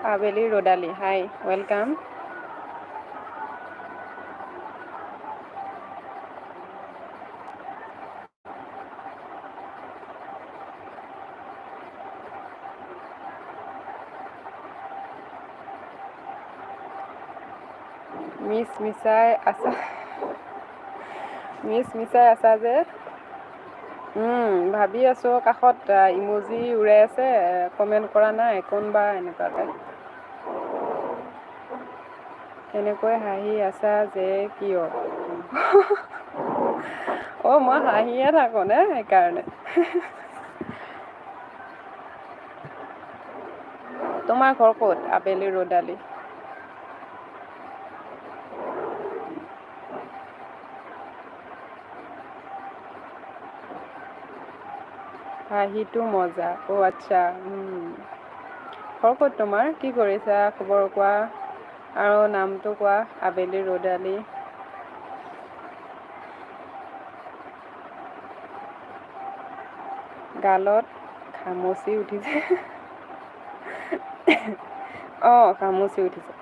Abeli Rodali, hi, welcome. মিছ মিছাই আছা যে ভাবি আছোঁ কাষত ইমজি উৰাই আছে কমেণ্ট কৰা নাই কোনবা এনেকুৱাকৈ এনেকৈ হাঁহি আছা যে কিয় মই হাঁহিয়ে থাকোঁ নে সেইকাৰণে তোমাৰ ঘৰ ক'ত আবেলি ৰ'দালি হাঁহিটো মজা আচ্ছা ঘৰ ক'ত তোমাৰ কি কৰিছা খবৰ কোৱা আৰু নামটো কোৱা আবেলি ৰ'দালি গালত খামুচি উঠিছে খামুচি উঠিছে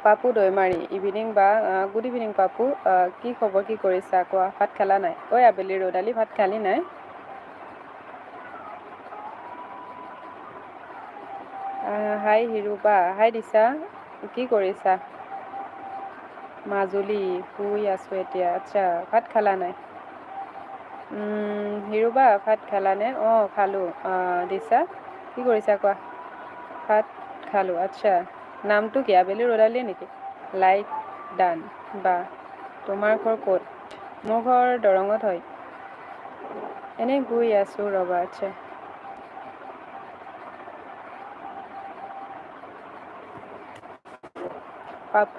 পাপু দৈমাৰী ইভিনিং বা গুড ইভিনিং পাপু কি খবৰ কি কৰিছা কোৱা ভাত খালা নাই আবেলি ৰ'দালি ভাত খালি নাই হাই হিৰুপা হাই দিছা কি কৰিছা মাজুলী শুই আছোঁ এতিয়া আচ্ছা ভাত খালা নাই হিৰুবা ভাত খালানে খালোঁ দিছা কি কৰিছা কোৱা ভাত খালোঁ আচ্ছা নামটো কি আবেলি ৰ'দালি নেকি লাইক ডান বা তোমাৰ ঘৰ ক'ত মোৰ ঘৰ দৰঙত হয় এনেই শুই আছোঁ ৰ'বা আচ্ছা পাপু